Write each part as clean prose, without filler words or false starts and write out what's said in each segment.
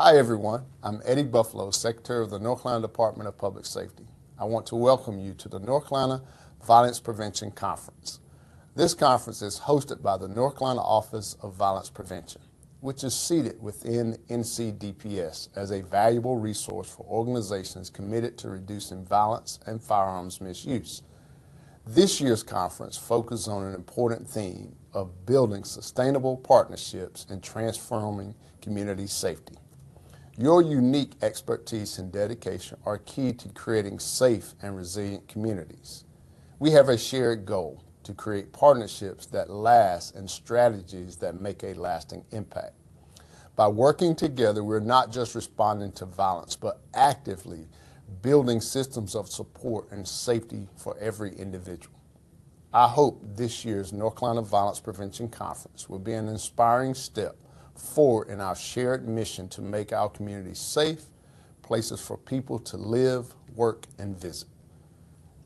Hi everyone, I'm Eddie Buffalo, Secretary of the North Carolina Department of Public Safety. I want to welcome you to the North Carolina Violence Prevention Conference. This conference is hosted by the North Carolina Office of Violence Prevention, which is seated within NCDPS as a valuable resource for organizations committed to reducing violence and firearms misuse. This year's conference focuses on an important theme of building sustainable partnerships and transforming community safety. Your unique expertise and dedication are key to creating safe and resilient communities. We have a shared goal to create partnerships that last and strategies that make a lasting impact. By working together, we're not just responding to violence, but actively building systems of support and safety for every individual. I hope this year's North Carolina Violence Prevention Conference will be an inspiring step forward in our shared mission to make our communities safe, places for people to live, work, and visit.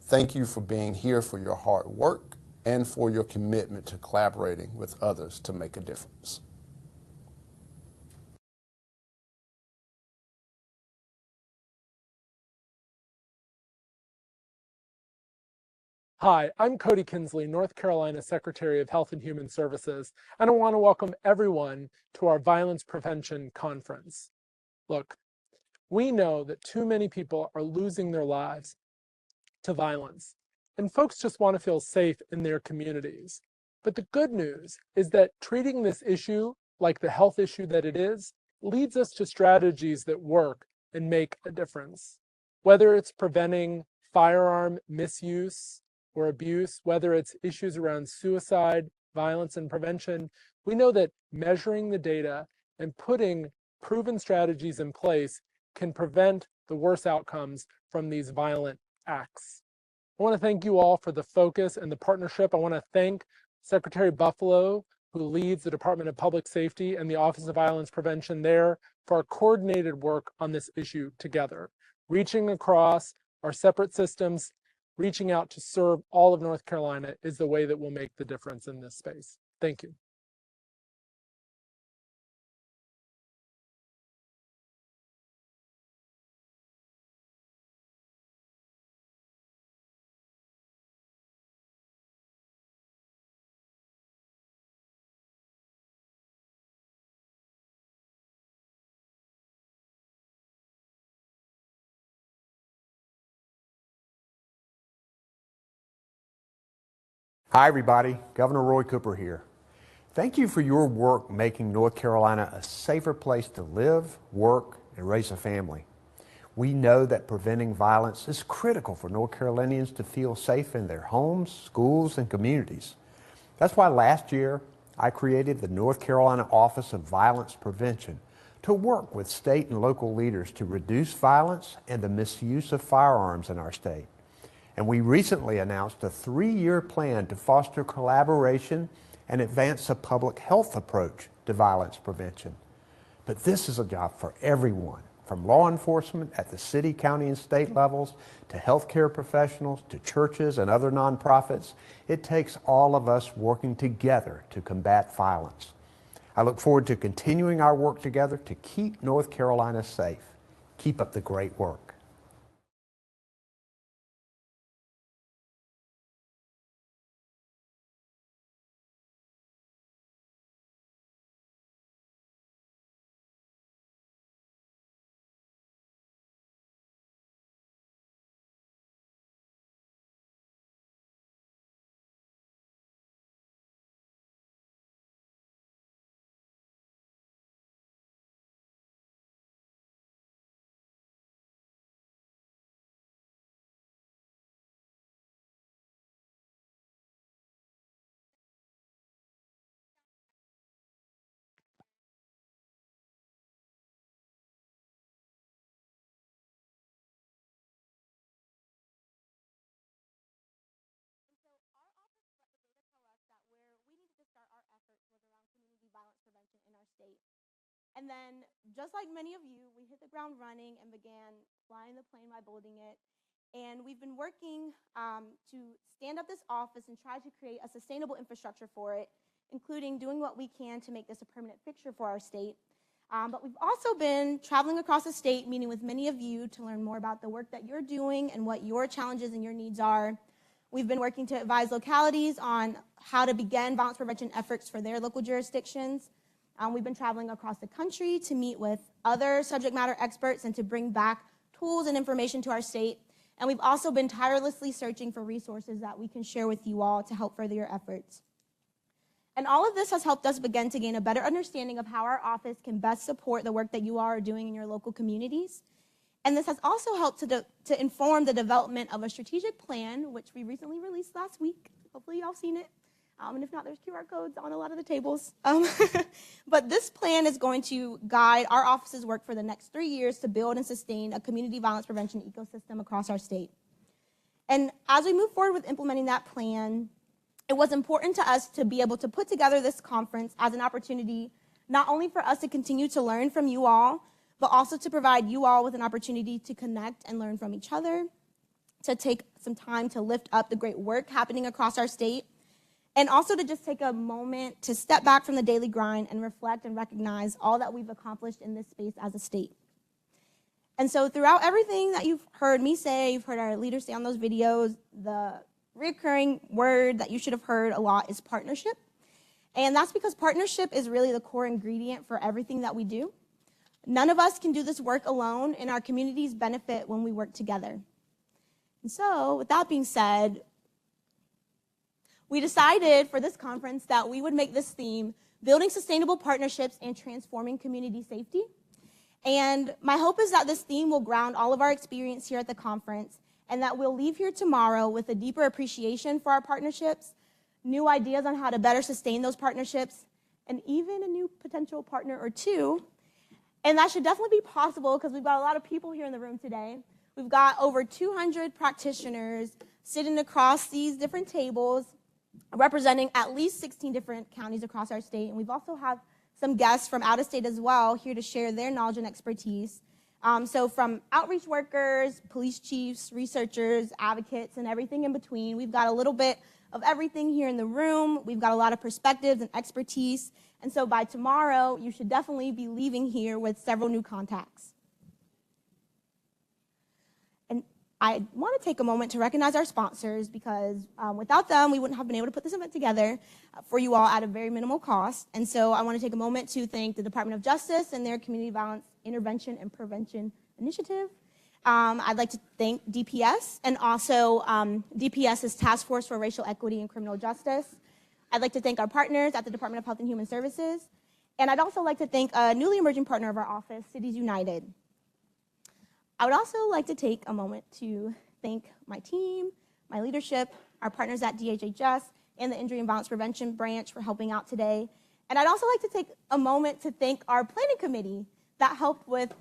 Thank you for being here, for your hard work, and for your commitment to collaborating with others to make a difference. Hi, I'm Cody Kinsley, North Carolina Secretary of Health and Human Services, and I want to welcome everyone to our Violence Prevention Conference. Look, we know that too many people are losing their lives to violence, and folks just want to feel safe in their communities. But the good news is that treating this issue like the health issue that it is leads us to strategies that work and make a difference. Whether it's preventing firearm misuse or abuse, whether it's issues around suicide, violence, and prevention, we know that measuring the data and putting proven strategies in place can prevent the worst outcomes from these violent acts. I want to thank you all for the focus and the partnership. I want to thank Secretary Buffalo, who leads the Department of Public Safety and the Office of Violence Prevention there, for our coordinated work on this issue together, reaching across our separate systems. Reaching out to serve all of North Carolina is the way that will make the difference in this space. Thank you. Hi everybody, Governor Roy Cooper here. Thank you for your work making North Carolina a safer place to live, work, and raise a family. We know that preventing violence is critical for North Carolinians to feel safe in their homes, schools, and communities. That's why last year I created the North Carolina Office of Violence Prevention to work with state and local leaders to reduce violence and the misuse of firearms in our state. And we recently announced a 3-year plan to foster collaboration and advance a public health approach to violence prevention. But this is a job for everyone, from law enforcement at the city, county, and state levels, to healthcare professionals, to churches and other nonprofits. It takes all of us working together to combat violence. I look forward to continuing our work together to keep North Carolina safe. Keep up the great work. And then, just like many of you, we hit the ground running and began flying the plane by building it. And we've been working to stand up this office and try to create a sustainable infrastructure for it, including doing what we can to make this a permanent fixture for our state. But we've also been traveling across the state, meeting with many of you to learn more about the work that you're doing and what your challenges and your needs are. We've been working to advise localities on how to begin violence prevention efforts for their local jurisdictions. We've been traveling across the country to meet with other subject matter experts and to bring back tools and information to our state. And we've also been tirelessly searching for resources that we can share with you all to help further your efforts. And all of this has helped us begin to gain a better understanding of how our office can best support the work that you all are doing in your local communities. And this has also helped to inform the development of a strategic plan, which we recently released last week. Hopefully y'all seen it. And if not, there's QR codes on a lot of the tables. But this plan is going to guide our office's work for the next 3 years to build and sustain a community violence prevention ecosystem across our state. And as we move forward with implementing that plan, it was important to us to be able to put together this conference as an opportunity not only for us to continue to learn from you all, but also to provide you all with an opportunity to connect and learn from each other, to take some time to lift up the great work happening across our state, and also to just take a moment to step back from the daily grind and reflect and recognize all that we've accomplished in this space as a state. And so throughout everything that you've heard me say, you've heard our leaders say on those videos, the recurring word that you should have heard a lot is partnership. And that's because partnership is really the core ingredient for everything that we do. None of us can do this work alone, and our communities benefit when we work together. And so, with that being said, we decided for this conference that we would make this theme building sustainable partnerships and transforming community safety. And my hope is that this theme will ground all of our experience here at the conference and that we'll leave here tomorrow with a deeper appreciation for our partnerships, new ideas on how to better sustain those partnerships, and even a new potential partner or two. And that should definitely be possible because we've got a lot of people here in the room today. We've got over 200 practitioners sitting across these different tables, representing at least 16 different counties across our state. And we've also have some guests from out of state as well here to share their knowledge and expertise. So from outreach workers, police chiefs, researchers, advocates, and everything in between, we've got a little bit of everything here in the room. We've got a lot of perspectives and expertise. And so by tomorrow, you should definitely be leaving here with several new contacts. I want to take a moment to recognize our sponsors because without them, we wouldn't have been able to put this event together for you all at a very minimal cost. And so I want to take a moment to thank the Department of Justice and their Community Violence Intervention and Prevention Initiative. I'd like to thank DPS and also DPS's Task Force for Racial Equity and Criminal Justice. I'd like to thank our partners at the Department of Health and Human Services. And I'd also like to thank a newly emerging partner of our office, Cities United. I would also like to take a moment to thank my team, my leadership, our partners at DHHS, and the Injury and Violence Prevention Branch for helping out today. And I'd also like to take a moment to thank our planning committee that helped with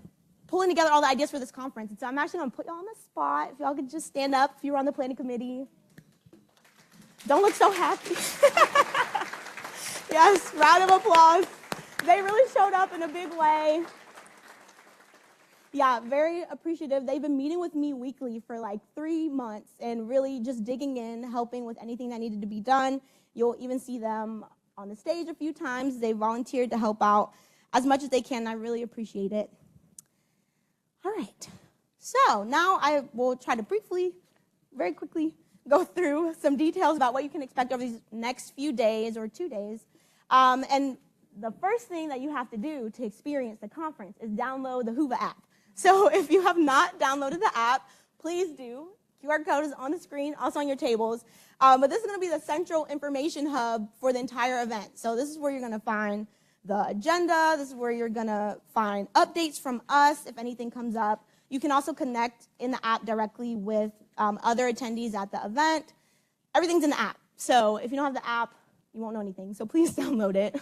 pulling together all the ideas for this conference. And so I'm actually going to put y'all on the spot. If y'all could just stand up if you were on the planning committee. Don't look so happy. Yes, round of applause. They really showed up in a big way. Yeah, very appreciative. They've been meeting with me weekly for like 3 months and really just digging in, helping with anything that needed to be done. You'll even see them on the stage a few times. They volunteered to help out as much as they can. I really appreciate it. All right. So now I will try to briefly, very quickly, go through some details about what you can expect over these next few days or 2 days. And the first thing that you have to do to experience the conference is download the Hoover app. So if you have not downloaded the app, please do. QR code is on the screen, also on your tables. But this is going to be the central information hub for the entire event. So this is where you're going to find the agenda. This is where you're going to find updates from us if anything comes up. You can also connect in the app directly with other attendees at the event. Everything's in the app. So if you don't have the app, you won't know anything. So please download it.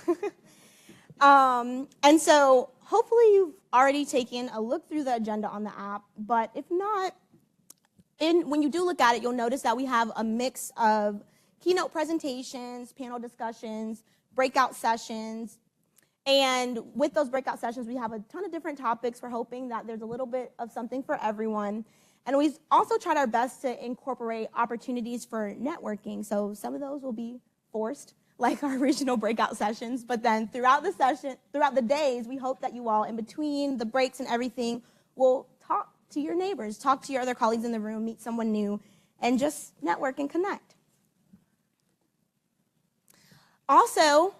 And so hopefully you've already taken a look through the agenda on the app, but if not, when you do look at it, you'll notice that we have a mix of keynote presentations, panel discussions, breakout sessions, and with those breakout sessions, we have a ton of different topics. We're hoping that there's a little bit of something for everyone. And we've also tried our best to incorporate opportunities for networking, so some of those will be forced. like our regional breakout sessions. But then throughout the days, we hope that you all, in between the breaks and everything, will talk to your neighbors, talk to your other colleagues in the room, meet someone new, and just network and connect. Also,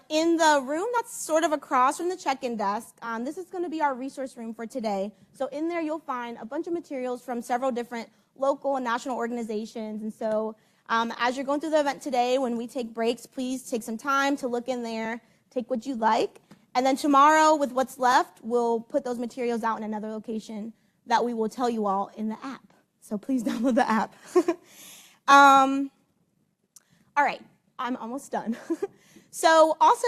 in the room that's sort of across from the check-in desk, this is going to be our resource room for today. So in there, you'll find a bunch of materials from several different local and national organizations. And so as you're going through the event today, when we take breaks, please take some time to look in there, take what you like. And then tomorrow, with what's left, we'll put those materials out in another location that we will tell you all in the app. So please download the app. All right, I'm almost done. So also,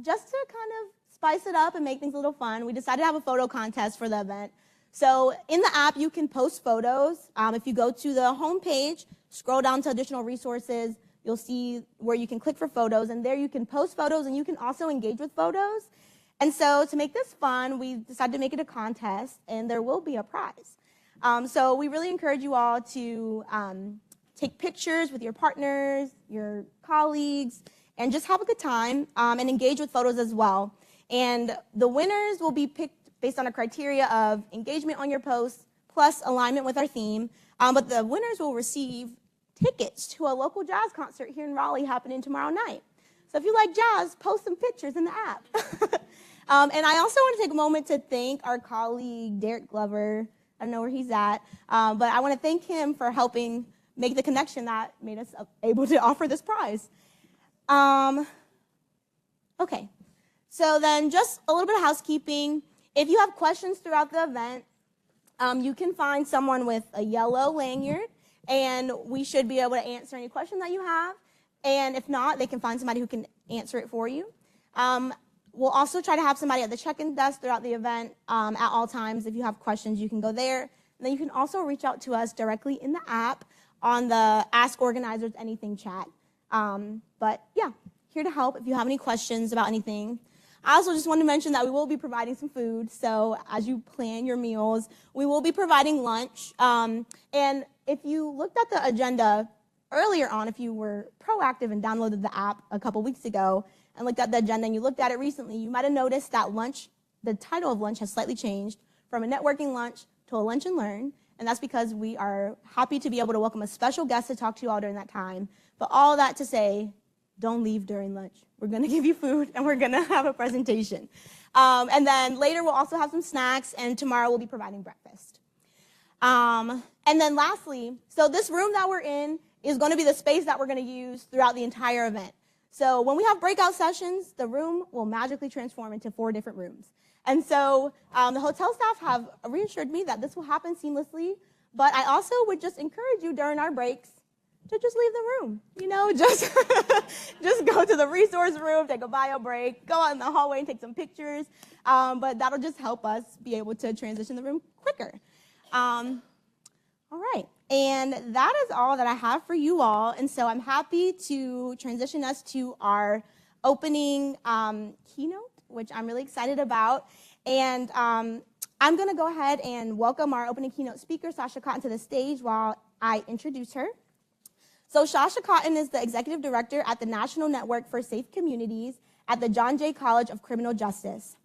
just to kind of spice it up and make things a little fun, we decided to have a photo contest for the event. So in the app, you can post photos. If you go to the home page, scroll down to additional resources, you'll see where you can click for photos, and there you can post photos, and you can also engage with photos. And so to make this fun, we decided to make it a contest, and there will be a prize. So we really encourage you all to take pictures with your partners, your colleagues, and just have a good time and engage with photos as well. And the winners will be picked based on a criteria of engagement on your posts plus alignment with our theme. But the winners will receive tickets to a local jazz concert here in Raleigh happening tomorrow night. So if you like jazz, post some pictures in the app. And I also want to take a moment to thank our colleague, Derek Glover. I don't know where he's at, but I want to thank him for helping make the connection that made us able to offer this prize. Okay, so then just a little bit of housekeeping. If you have questions throughout the event, you can find someone with a yellow lanyard, and we should be able to answer any question that you have. And if not, they can find somebody who can answer it for you. We'll also try to have somebody at the check-in desk throughout the event at all times. If you have questions, you can go there. And then you can also reach out to us directly in the app on the Ask Organizers Anything chat. But yeah, here to help if you have any questions about anything. I also just want to mention that we will be providing some food. So as you plan your meals, we will be providing lunch. And if you looked at the agenda earlier on, if you were proactive and downloaded the app a couple weeks ago and looked at the agenda and you looked at it recently, you might have noticed that lunch, the title of lunch has slightly changed from a networking lunch to a lunch and learn. And that's because we are happy to be able to welcome a special guest to talk to you all during that time. But all that to say, don't leave during lunch. We're going to give you food, and we're going to have a presentation. And then later, we'll also have some snacks, and tomorrow we'll be providing breakfast. And then lastly, so this room that we're in is going to be the space that we're going to use throughout the entire event. So when we have breakout sessions, the room will magically transform into 4 different rooms. And so the hotel staff have reassured me that this will happen seamlessly, but I also would just encourage you during our breaks to just leave the room, you know, just go to the resource room, take a bio break, go out in the hallway and take some pictures, but that'll just help us be able to transition the room quicker. All right, and that is all that I have for you all, and so I'm happy to transition us to our opening keynote, which I'm really excited about, and I'm going to go ahead and welcome our opening keynote speaker, Sasha Cotton, to the stage while I introduce her. So Sasha Cotton is the Executive Director at the National Network for Safe Communities at the John Jay College of Criminal Justice.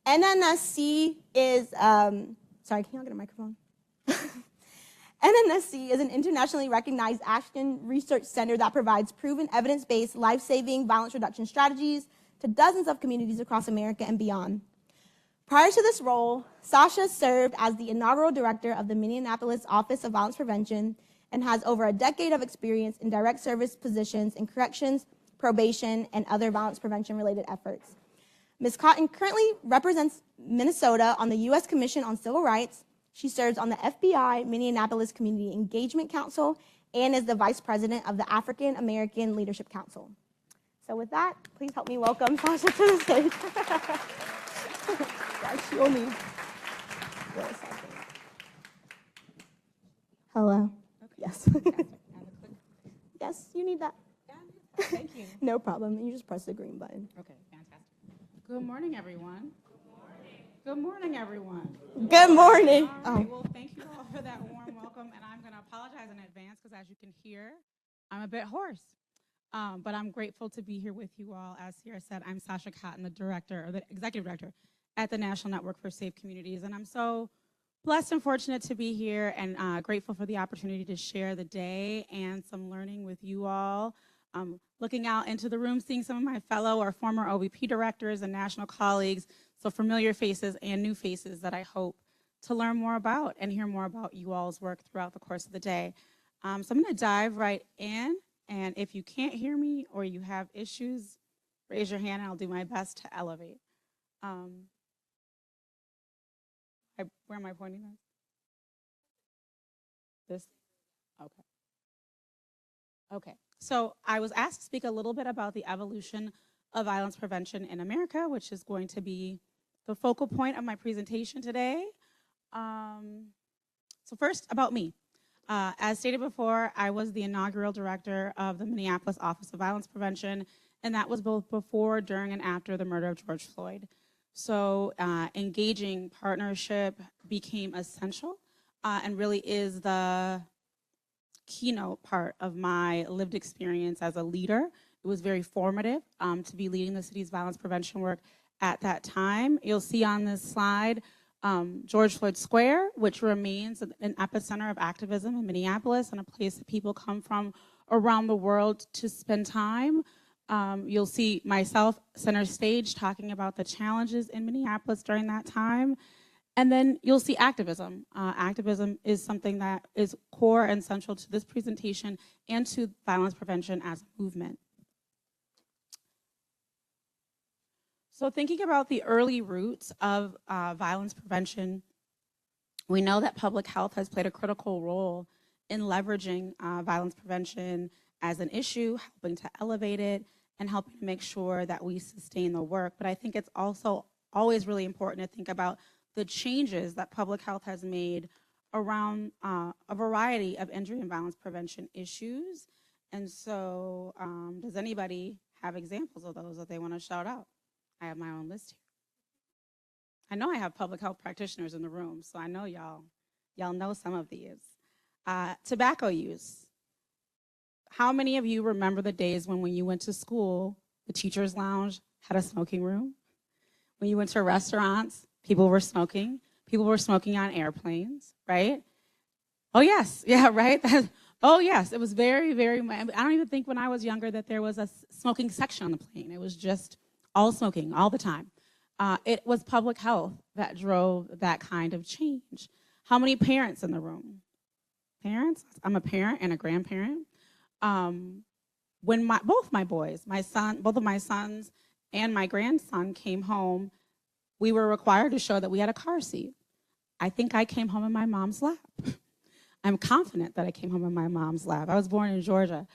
NNSC is, sorry, can y'all get a microphone? NNSC is an internationally recognized action research center that provides proven evidence-based life-saving violence reduction strategies to dozens of communities across America and beyond. Prior to this role, Sasha served as the inaugural director of the Minneapolis Office of Violence Prevention and has over a decade of experience in direct service positions in corrections, probation, and other violence prevention-related efforts. Ms. Cotton currently represents Minnesota on the U.S. Commission on Civil Rights. She serves on the FBI Minneapolis Community Engagement Council and is the vice president of the African American Leadership Council. So with that, please help me welcome Sasha to the stage. Yes, you'll need a second. Hello. Yes. Yes, you need that. Yeah, thank you. No problem. You just press the green button. Okay, fantastic. Good morning, everyone. Good morning, everyone. Good morning. All right, well, thank you all for that warm welcome, and I'm going to apologize in advance because, as you can hear, I'm a bit hoarse. But I'm grateful to be here with you all. As Sierra said, I'm Sasha Cotton, the director, or the executive director at the National Network for Safe Communities. And I'm so blessed and fortunate to be here, and grateful for the opportunity to share the day and some learning with you all. Looking out into the room, seeing some of my fellow or former OBP directors and national colleagues, so familiar faces and new faces that I hope to learn more about and hear more about you all's work throughout the course of the day. So I'm going to dive right in, and if you can't hear me or you have issues, raise your hand and I'll do my best to elevate. Where am I pointing this? This? Okay. Okay. So I was asked to speak a little bit about the evolution of violence prevention in America, which is going to be the focal point of my presentation today. So first, about me. As stated before, I was the inaugural director of the Minneapolis Office of Violence Prevention, and that was both before, during, and after the murder of George Floyd. So engaging partnership became essential and really is the keynote part of my lived experience as a leader. It was very formative to be leading the city's violence prevention work at that time. You'll see on this slide George Floyd Square, which remains an epicenter of activism in Minneapolis and a place that people come from around the world to spend time. You'll see myself center stage talking about the challenges in Minneapolis during that time. And then you'll see activism. Activism is something that is core and central to this presentation and to violence prevention as a movement. So thinking about the early roots of violence prevention, we know that public health has played a critical role in leveraging violence prevention as an issue, helping to elevate it, and helping to make sure that we sustain the work. But I think it's also always really important to think about the changes that public health has made around a variety of injury and violence prevention issues. And so does anybody have examples of those that they want to shout out? I have my own list here. I know I have public health practitioners in the room, so I know y'all know some of these. Tobacco use. How many of you remember the days when you went to school, the teacher's lounge had a smoking room? When you went to restaurants, people were smoking. People were smoking on airplanes, right? Oh, yes. Yeah, right? Oh, yes. It was very, very, I don't even think when I was younger that there was a smoking section on the plane. It was just all smoking all the time. It was public health that drove that kind of change. How many parents in the room? Parents? I'm a parent and a grandparent. When both my boys, both of my sons and my grandson came home, we were required to show that we had a car seat. I think I came home in my mom's lap. I'm confident that I came home in my mom's lap. I was born in Georgia.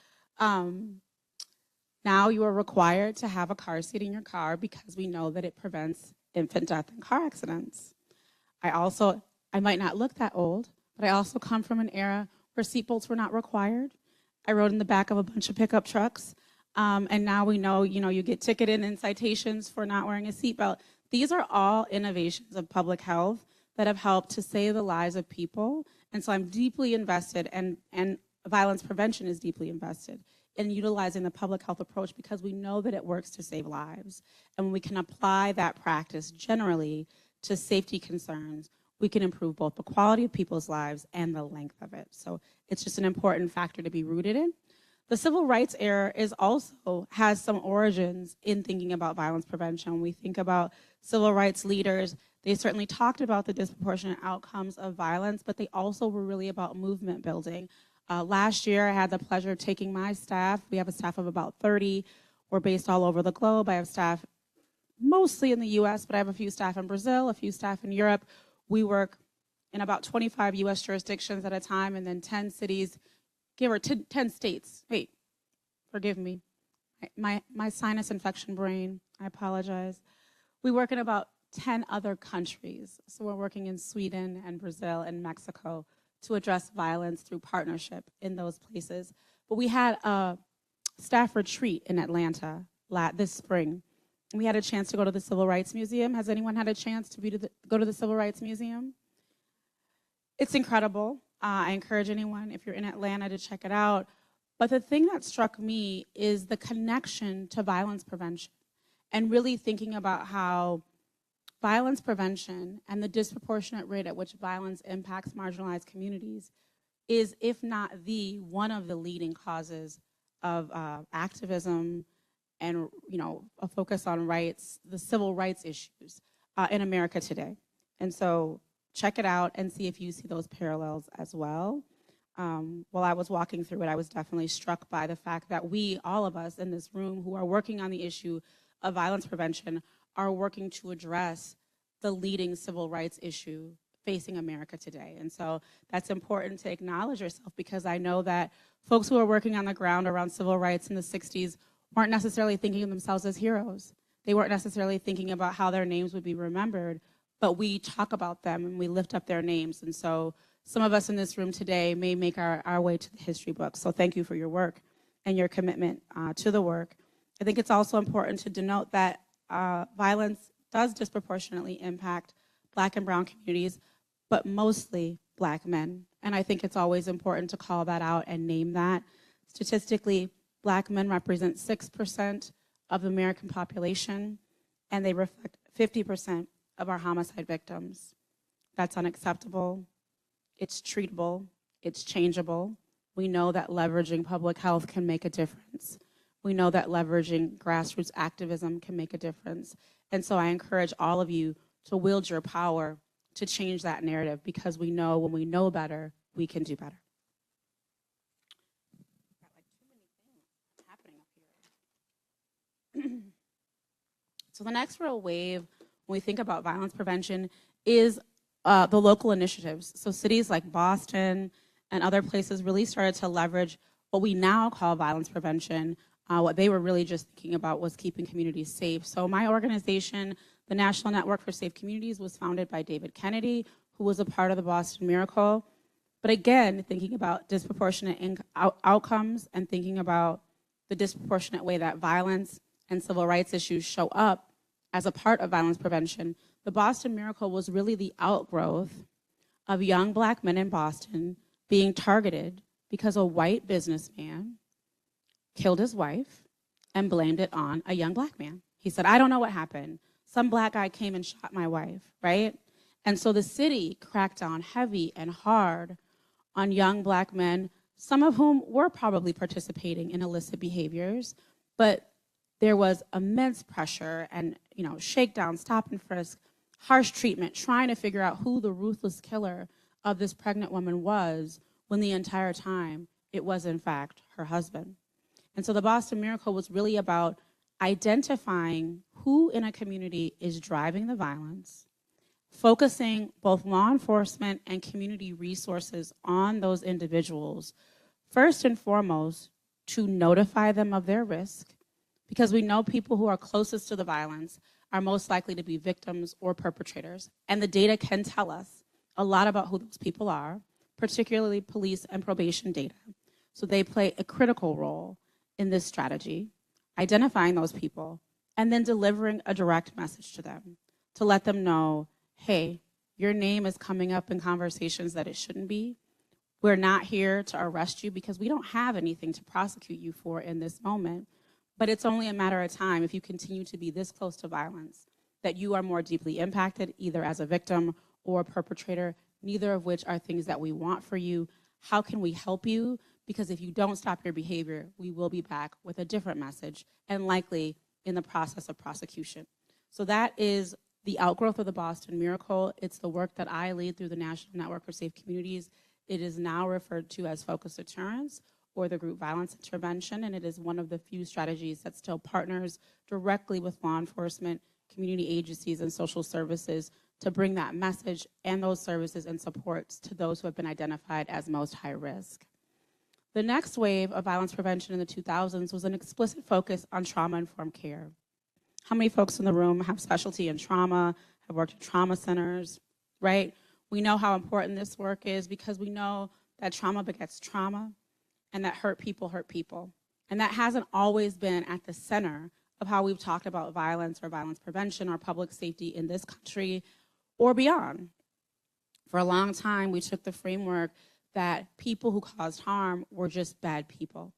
Now you are required to have a car seat in your car because we know that it prevents infant death in car accidents. I might not look that old, but I also come from an era where seatbelts were not required. I rode in the back of a bunch of pickup trucks, and now we know, you get ticketed and citations for not wearing a seatbelt. These are all innovations of public health that have helped to save the lives of people. And so I'm deeply invested, and violence prevention is deeply invested in utilizing the public health approach because we know that it works to save lives. And when we can apply that practice generally to safety concerns, we can improve both the quality of people's lives and the length of it. So it's just an important factor to be rooted in. The civil rights era has some origins in thinking about violence prevention. When we think about civil rights leaders, they certainly talked about the disproportionate outcomes of violence, but they also were really about movement building. Last year, I had the pleasure of taking my staff. We have a staff of about 30. We're based all over the globe. I have staff mostly in the US, but I have a few staff in Brazil, a few staff in Europe. We work in about 25 US jurisdictions at a time, and then 10 cities, 10 states. Wait, forgive me. My sinus infection brain, I apologize. We work in about 10 other countries. So we're working in Sweden and Brazil and Mexico to address violence through partnership in those places. But we had a staff retreat in Atlanta this spring. We had a chance to go to the Civil Rights Museum. Has anyone had a chance to go to the Civil Rights Museum? It's incredible. I encourage anyone, if you're in Atlanta, to check it out. But the thing that struck me is the connection to violence prevention and really thinking about how violence prevention and the disproportionate rate at which violence impacts marginalized communities is, if not the, one of the leading causes of activism and a focus on rights, the civil rights issues in America today. And so check it out and see if you see those parallels as well. While I was walking through it, I was definitely struck by the fact that we, all of us in this room who are working on the issue of violence prevention, are working to address the leading civil rights issue facing America today. And so that's important to acknowledge yourself, because I know that folks who are working on the ground around civil rights in the 60s weren't necessarily thinking of themselves as heroes. They weren't necessarily thinking about how their names would be remembered, but we talk about them and we lift up their names. And so some of us in this room today may make our way to the history books. So thank you for your work and your commitment to the work. I think it's also important to denote that violence does disproportionately impact Black and brown communities, but mostly Black men. And I think it's always important to call that out and name that. Statistically, Black men represent 6% of the American population, and they reflect 50% of our homicide victims. That's unacceptable. It's treatable. It's changeable. We know that leveraging public health can make a difference. We know that leveraging grassroots activism can make a difference. And so I encourage all of you to wield your power to change that narrative, because we know when we know better, we can do better. Got like too many things happening up here. So the next real wave when we think about violence prevention is the local initiatives. So cities like Boston and other places really started to leverage what we now call violence prevention. What they were really just thinking about was keeping communities safe. So my organization, the National Network for Safe Communities, was founded by David Kennedy, who was a part of the Boston Miracle. But again, thinking about disproportionate outcomes and thinking about the disproportionate way that violence and civil rights issues show up as a part of violence prevention, the Boston Miracle was really the outgrowth of young Black men in Boston being targeted because a white businessman killed his wife and blamed it on a young Black man. He said, I don't know what happened. Some Black guy came and shot my wife, right? And so the city cracked down heavy and hard on young Black men, some of whom were probably participating in illicit behaviors, but there was immense pressure and shakedown, stop and frisk, harsh treatment, trying to figure out who the ruthless killer of this pregnant woman was, when the entire time it was in fact her husband. And so the Boston Miracle was really about identifying who in a community is driving the violence, focusing both law enforcement and community resources on those individuals, first and foremost, to notify them of their risk, because we know people who are closest to the violence are most likely to be victims or perpetrators. And the data can tell us a lot about who those people are, particularly police and probation data. So they play a critical role in this strategy, identifying those people, and then delivering a direct message to them to let them know, hey, your name is coming up in conversations that it shouldn't be. We're not here to arrest you because we don't have anything to prosecute you for in this moment. But it's only a matter of time, if you continue to be this close to violence, that you are more deeply impacted, either as a victim or a perpetrator, neither of which are things that we want for you. How can we help you? Because if you don't stop your behavior, we will be back with a different message, and likely in the process of prosecution. So that is the outgrowth of the Boston Miracle. It's the work that I lead through the National Network for Safe Communities. It is now referred to as focused deterrence, or the group violence intervention, and it is one of the few strategies that still partners directly with law enforcement, community agencies, and social services to bring that message and those services and supports to those who have been identified as most high risk. The next wave of violence prevention in the 2000s was an explicit focus on trauma-informed care. How many folks in the room have specialty in trauma, have worked at trauma centers, right? We know how important this work is because we know that trauma begets trauma, and that hurt people hurt people. And that hasn't always been at the center of how we've talked about violence or violence prevention or public safety in this country or beyond. For a long time, we took the framework that people who caused harm were just bad people.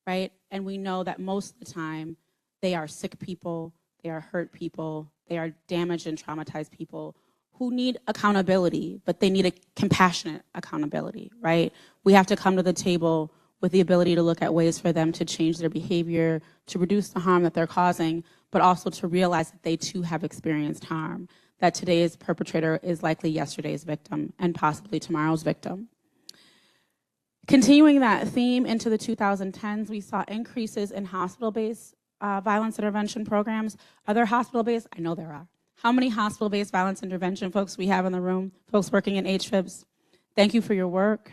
right? And we know that most of the time they are sick people, they are hurt people, they are damaged and traumatized people who need accountability, but they need a compassionate accountability, right? We have to come to the table with the ability to look at ways for them to change their behavior, to reduce the harm that they're causing, but also to realize that they too have experienced harm, that today's perpetrator is likely yesterday's victim and possibly tomorrow's victim. Continuing that theme into the 2010s, we saw increases in hospital-based violence intervention programs. Are there hospital-based? I know there are. How many hospital-based violence intervention folks we have in the room? Folks working in HFIBs? Thank you for your work.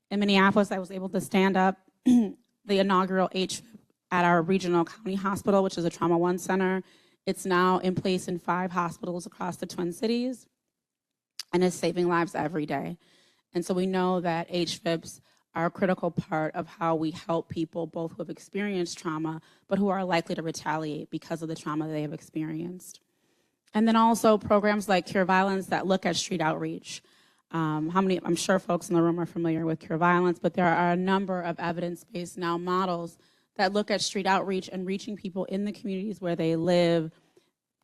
In Minneapolis, I was able to stand up the inaugural HFIB at our regional county hospital, which is a Trauma One center. It's now in place in 5 hospitals across the Twin Cities and is saving lives every day. And so we know that HFIBs are a critical part of how we help people both who have experienced trauma, but who are likely to retaliate because of the trauma they have experienced. And then also programs like Cure Violence that look at street outreach. I'm sure folks in the room are familiar with Cure Violence, but there are a number of evidence-based now models that look at street outreach and reaching people in the communities where they live,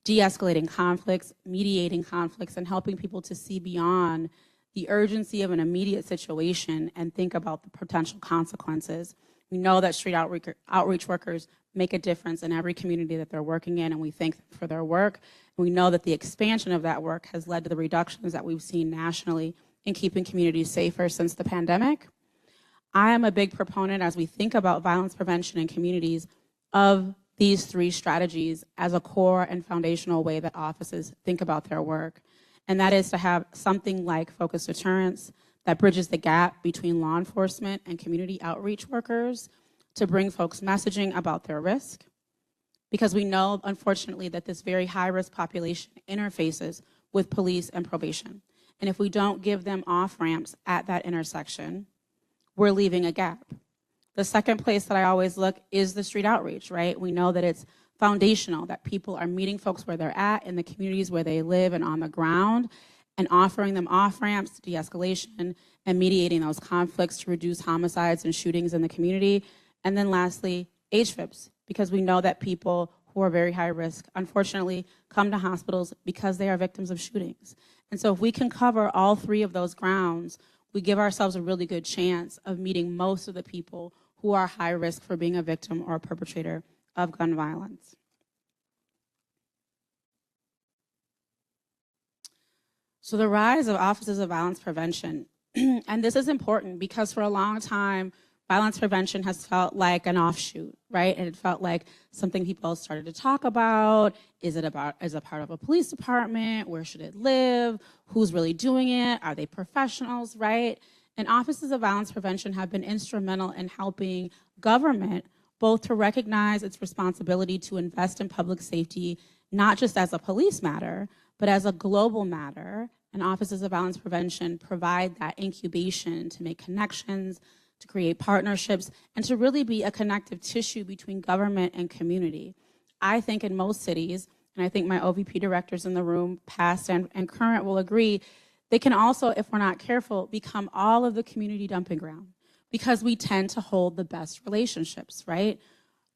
de-escalating conflicts, mediating conflicts, and helping people to see beyond the urgency of an immediate situation and think about the potential consequences. We know that street outreach workers make a difference in every community that they're working in, and we thank them for their work. We know that the expansion of that work has led to the reductions that we've seen nationally in keeping communities safer since the pandemic. I am a big proponent, as we think about violence prevention in communities, of these 3 strategies as a core and foundational way that offices think about their work. And that is to have something like focused deterrence that bridges the gap between law enforcement and community outreach workers to bring folks messaging about their risk. Because we know, unfortunately, that this very high-risk population interfaces with police and probation. And if we don't give them off-ramps at that intersection, we're leaving a gap. The second place that I always look is the street outreach, right? We know that it's foundational, that people are meeting folks where they're at in the communities where they live and on the ground, and offering them off-ramps, de-escalation, and mediating those conflicts to reduce homicides and shootings in the community. And then lastly, HFIBs, because we know that people who are very high risk, unfortunately, come to hospitals because they are victims of shootings. And so if we can cover all 3 of those grounds, we give ourselves a really good chance of meeting most of the people who are high risk for being a victim or a perpetrator of gun violence. So the rise of offices of violence prevention, and this is important because for a long time, violence prevention has felt like an offshoot, right? And it felt like something people started to talk about. Is it part of a police department? Where should it live? Who's really doing it? Are they professionals, right? And offices of violence prevention have been instrumental in helping government both to recognize its responsibility to invest in public safety, not just as a police matter, but as a global matter. And offices of violence prevention provide that incubation to make connections, to create partnerships, and to really be a connective tissue between government and community. I think in most cities, and I think my OVP directors in the room, past and current, will agree, they can also, if we're not careful, become all of the community dumping ground because we tend to hold the best relationships, right?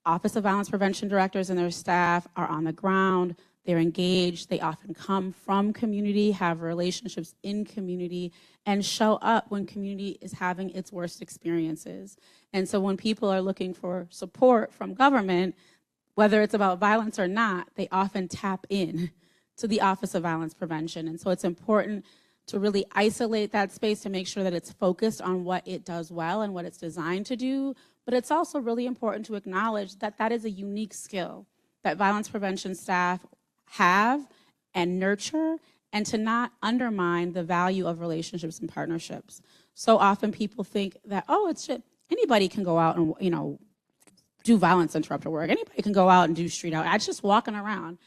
Office of Violence Prevention directors and their staff are on the ground, they're engaged, they often come from community, have relationships in community, and show up when community is having its worst experiences. And so when people are looking for support from government, whether it's about violence or not, they often tap in to the Office of Violence Prevention. And so it's important to really isolate that space to make sure that it's focused on what it does well and what it's designed to do. But it's also really important to acknowledge that that is a unique skill that violence prevention staff have and nurture, and to not undermine the value of relationships and partnerships. So often people think that, oh, it's just, anybody can go out and, do violence interrupter work. Anybody can go out and do street out. It's just walking around.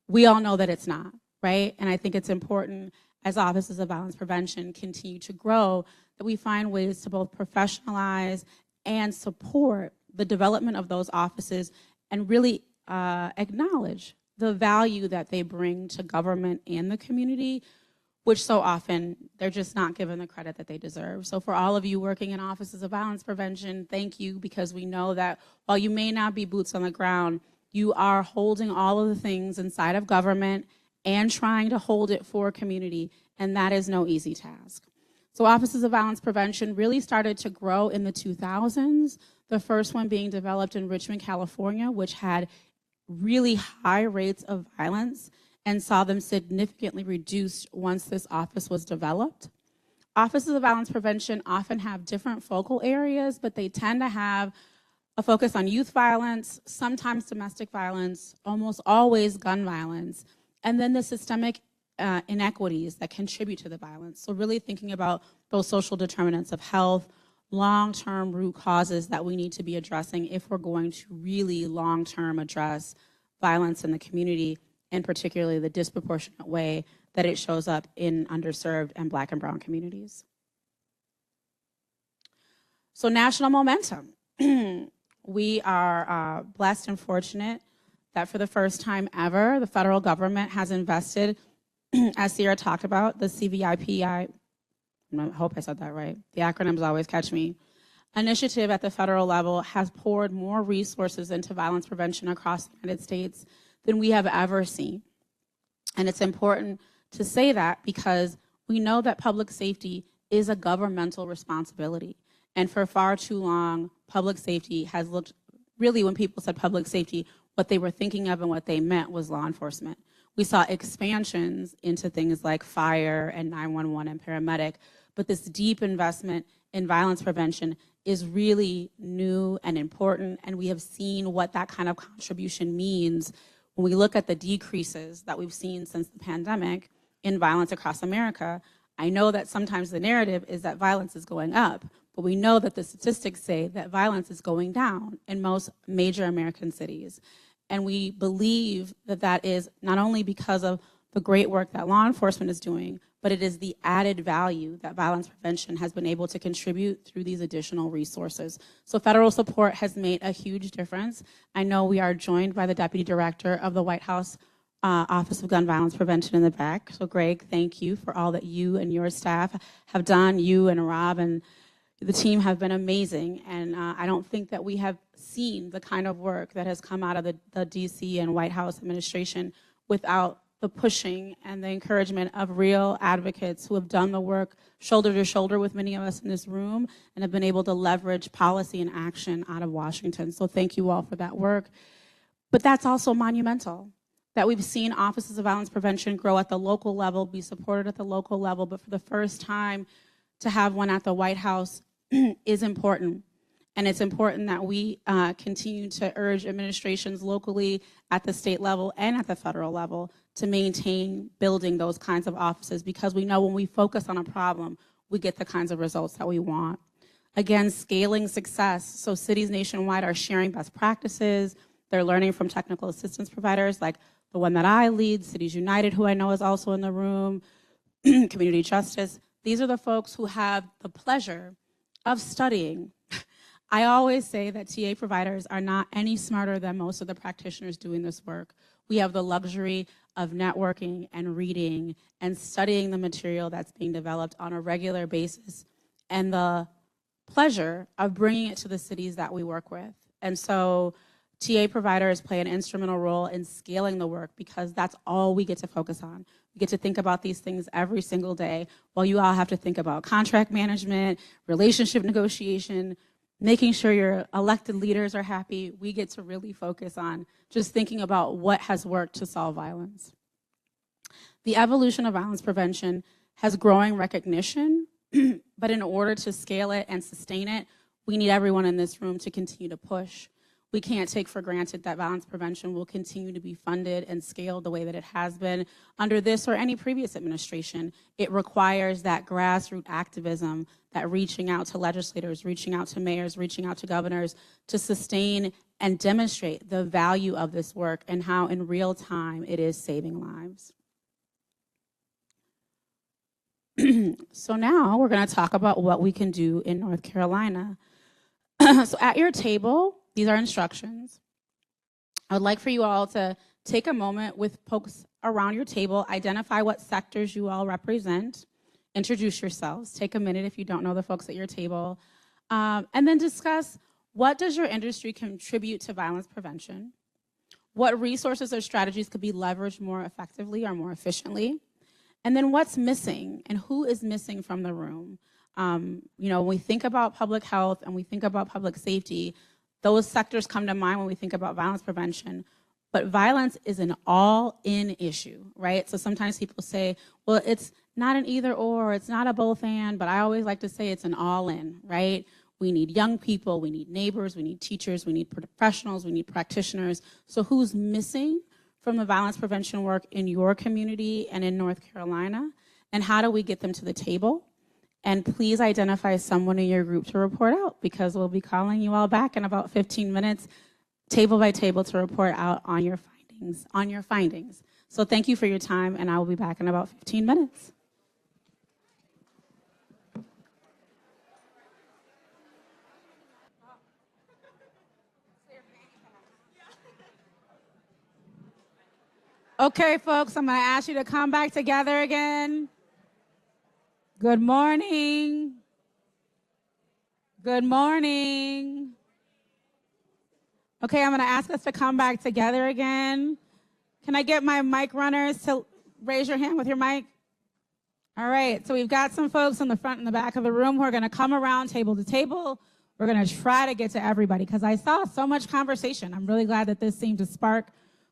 We all know that it's not, right? And I think it's important as offices of violence prevention continue to grow that we find ways to both professionalize and support the development of those offices and really acknowledge the value that they bring to government and the community which so often they're just not given the credit that they deserve. So for all of you working in offices of violence prevention, thank you, because we know that while you may not be boots on the ground, you are holding all of the things inside of government and trying to hold it for community, and that is no easy task. So offices of violence prevention really started to grow in the 2000s, the first one being developed in Richmond, California, which had really high rates of violence and saw them significantly reduced once this office was developed. Offices of violence prevention often have different focal areas, but they tend to have a focus on youth violence, sometimes domestic violence, almost always gun violence, and then the systemic inequities that contribute to the violence. So really thinking about those social determinants of health, long-term root causes that we need to be addressing if we're going to really long-term address violence in the community, and particularly the disproportionate way that it shows up in underserved and Black and brown communities. So national momentum. We are blessed and fortunate that for the first time ever, the federal government has invested, as Sierra talked about, the CVIPI, I hope I said that right, the acronyms always catch me, initiative at the federal level has poured more resources into violence prevention across the United States than we have ever seen. And it's important to say that because we know that public safety is a governmental responsibility. And for far too long, public safety has looked, really when people said public safety, what they were thinking of and what they meant was law enforcement. We saw expansions into things like fire and 911 and paramedic, but this deep investment in violence prevention is really new and important, and we have seen what that kind of contribution means when we look at the decreases that we've seen since the pandemic in violence across America. I know that sometimes the narrative is that violence is going up, but we know that the statistics say that violence is going down in most major American cities. And we believe that that is not only because of the great work that law enforcement is doing, but it is the added value that violence prevention has been able to contribute through these additional resources. So federal support has made a huge difference. I know we are joined by the Deputy Director of the White House Office of Gun Violence Prevention in the back. So Greg, thank you for all that you and your staff have done. You and Rob and the team have been amazing, and I don't think that we have seen the kind of work that has come out of the DC and White House administration without the pushing and the encouragement of real advocates who have done the work shoulder to shoulder with many of us in this room and have been able to leverage policy and action out of Washington. So thank you all for that work. But that's also monumental, that we've seen offices of violence prevention grow at the local level, be supported at the local level, but for the first time to have one at the White House is important. And it's important that we continue to urge administrations locally at the state level and at the federal level to maintain building those kinds of offices, because we know when we focus on a problem, we get the kinds of results that we want. Again, scaling success. So cities nationwide are sharing best practices. They're learning from technical assistance providers like the one that I lead, Cities United, who I know is also in the room, Community Justice. These are the folks who have the pleasure of studying. I always say that TA providers are not any smarter than most of the practitioners doing this work. We have the luxury of networking and reading and studying the material that's being developed on a regular basis, and the pleasure of bringing it to the cities that we work with. And so TA providers play an instrumental role in scaling the work, because that's all we get to focus on. We get to think about these things every single day, while you all have to think about contract management, relationship negotiation, making sure your elected leaders are happy. We get to really focus on just thinking about what has worked to solve violence. The evolution of violence prevention has growing recognition, but in order to scale it and sustain it, we need everyone in this room to continue to push. We can't take for granted that violence prevention will continue to be funded and scaled the way that it has been under this or any previous administration. It requires that grassroots activism, that reaching out to legislators, reaching out to mayors, reaching out to governors to sustain and demonstrate the value of this work and how in real time it is saving lives. So now we're going to talk about what we can do in North Carolina. So at your table, these are instructions. I would like for you all to take a moment with folks around your table, identify what sectors you all represent, introduce yourselves, take a minute if you don't know the folks at your table, and then discuss what does your industry contribute to violence prevention, what resources or strategies could be leveraged more effectively or more efficiently, and then what's missing and who is missing from the room. When we think about public health and we think about public safety, those sectors come to mind when we think about violence prevention. But violence is an all-in issue, right? So sometimes people say, well, it's not an either or, it's not a both and, but I always like to say it's an all-in, right? We need young people, we need neighbors, we need teachers, we need professionals, we need practitioners. So who's missing from the violence prevention work in your community and in North Carolina? And how do we get them to the table? And please identify someone in your group to report out, because we'll be calling you all back in about 15 minutes, table by table, to report out on your findings. So thank you for your time, and I will be back in about 15 minutes. Okay, folks, I'm going to ask you to come back together again. Good morning. Good morning. Okay, I'm going to ask us to come back together again. Can I get my mic runners to raise your hand with your mic? All right, so we've got some folks in the front and the back of the room who are going to come around table to table. We're going to try to get to everybody because I saw so much conversation. I'm really glad that this seemed to spark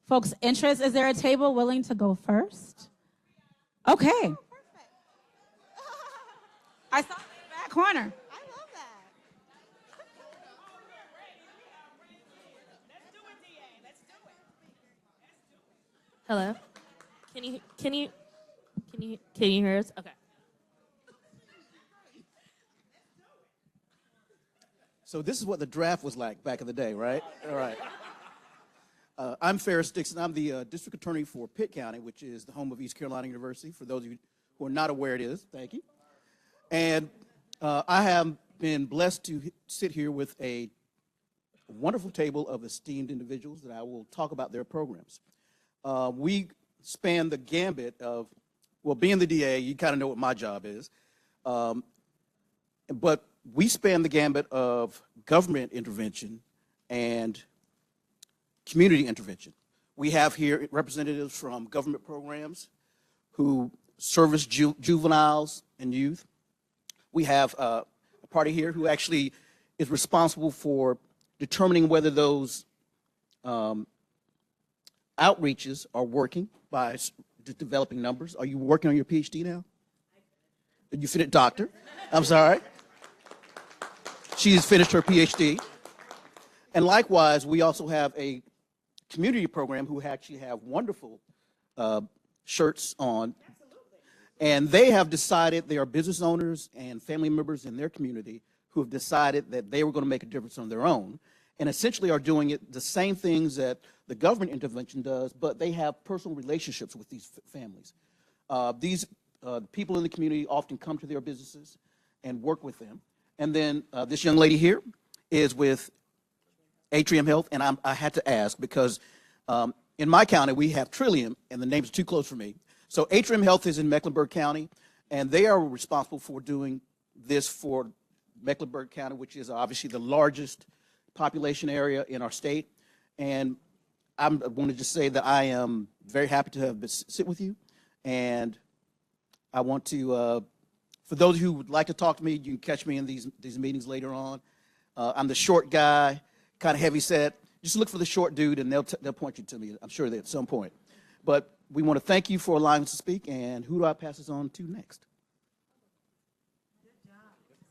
folks' interest. Is there a table willing to go first? Okay. Oh, perfect. I saw the back corner. I love that. Hello. Can you hear us? Okay. So this is what the draft was like back in the day, right? All right. I'm Ferris Dixon. I'm the district attorney for Pitt County, which is the home of East Carolina University. For those of you who are not aware, it is. Thank you. And I have been blessed to sit here with a wonderful table of esteemed individuals that I will talk about their programs. We span the gambit of, well, being the DA, you kind of know what my job is. But we span the gambit of government intervention and community intervention. We have here representatives from government programs who service juveniles and youth. We have a party here who actually is responsible for determining whether those outreaches are working by developing numbers. Are you working on your PhD now? You finished, doctor? I'm sorry. She's finished her PhD. And likewise, we also have a community program who actually have wonderful shirts on. Absolutely. And they have decided, they are business owners and family members in their community who have decided that they were going to make a difference on their own, and essentially are doing it the same things that the government intervention does, but they have personal relationships with these families. These people in the community often come to their businesses and work with them. And then this young lady here is with Atrium Health, and I had to ask because in my county we have Trillium, and the names are too close for me. So Atrium Health is in Mecklenburg County, and they are responsible for doing this for Mecklenburg County, which is obviously the largest population area in our state. And I want to just say that I am very happy to have sit with you, and I want to, for those who would like to talk to me, you can catch me in these meetings later on. I'm the short guy, kind of heavy set. Just look for the short dude, and they'll point you to me, I'm sure, at some point. But we want to thank you for allowing us to speak, and who do I pass this on to next?